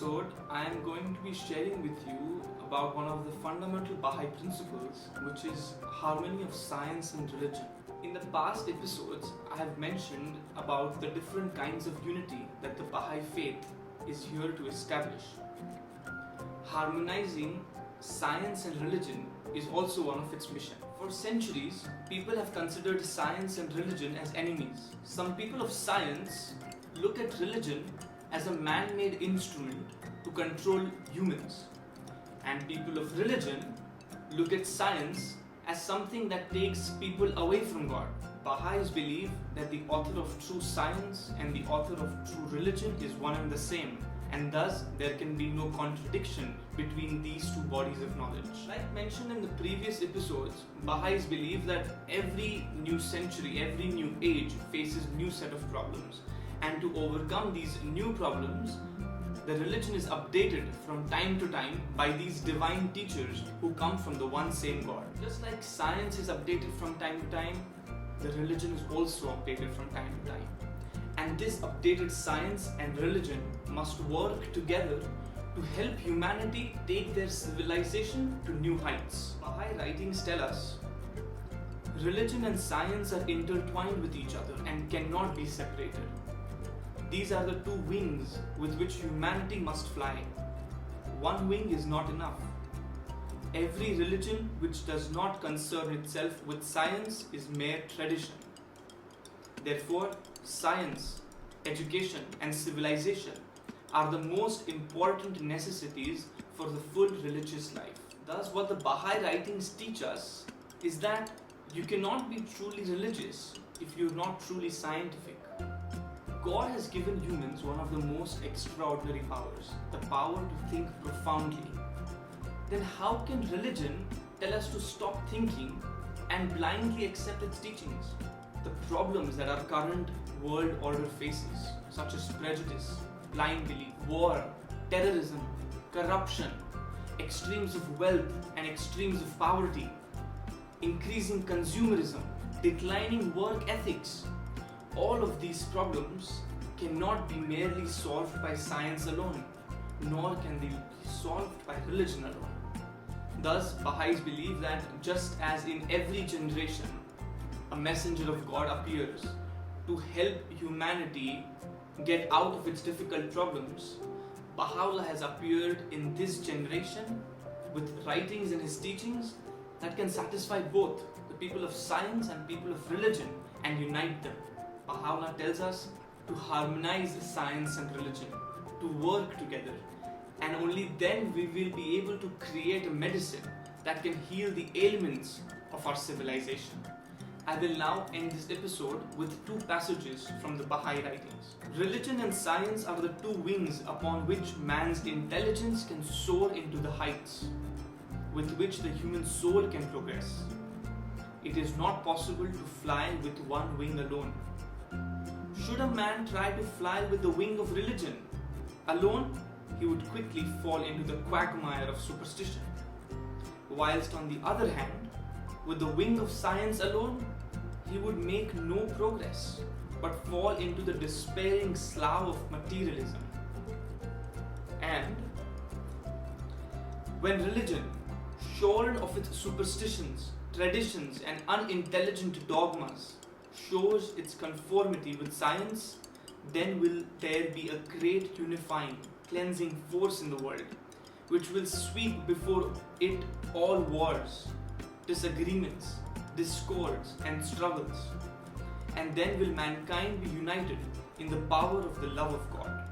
episode, I am going to be sharing with you about one of the fundamental Baha'i principles, which is harmony of science and religion. In the past episodes, I have mentioned about the different kinds of unity that the Baha'i Faith is here to establish. Harmonizing science and religion is also one of its missions. For centuries, people have considered science and religion as enemies. Some people of science look at religion as a man-made instrument to control humans, and people of religion look at science as something that takes people away from God. Baha'is believe that the author of true science and the author of true religion is one and the same, and thus there can be no contradiction between these two bodies of knowledge. Like mentioned in the previous episodes, Baha'is believe that every new century, every new age faces new set of problems, and to overcome these new problems, the religion is updated from time to time by these divine teachers who come from the one same God. Just like science is updated from time to time, the religion is also updated from time to time. And this updated science and religion must work together to help humanity take their civilization to new heights. Baha'i writings tell us religion and science are intertwined with each other and cannot be separated. These are the two wings with which humanity must fly. One wing is not enough. Every religion which does not concern itself with science is mere tradition. Therefore, science, education, and civilization are the most important necessities for the full religious life. Thus, what the Baha'i writings teach us is that you cannot be truly religious if you're not truly scientific. God has given humans one of the most extraordinary powers, the power to think profoundly. Then how can religion tell us to stop thinking and blindly accept its teachings? The problems that our current world order faces, such as prejudice, blind belief, war, terrorism, corruption, extremes of wealth and extremes of poverty, increasing consumerism, declining work ethics, all of these problems cannot be merely solved by science alone, nor can they be solved by religion alone. Thus, Baha'is believe that just as in every generation a messenger of God appears to help humanity get out of its difficult problems, Baha'u'llah has appeared in this generation with writings and his teachings that can satisfy both the people of science and people of religion and unite them. Baha'u'llah tells us to harmonize science and religion, to work together, and only then we will be able to create a medicine that can heal the ailments of our civilization. I will now end this episode with two passages from the Baha'i writings. Religion and science are the two wings upon which man's intelligence can soar into the heights with which the human soul can progress. It is not possible to fly with one wing alone. Should a man try to fly with the wing of religion alone, he would quickly fall into the quagmire of superstition. Whilst on the other hand, with the wing of science alone, he would make no progress, but fall into the despairing slough of materialism. And when religion, shorn of its superstitions, traditions, and unintelligent dogmas, shows its conformity with science, then will there be a great unifying, cleansing force in the world, which will sweep before it all wars, disagreements, discords, and struggles. And then will mankind be united in the power of the love of God.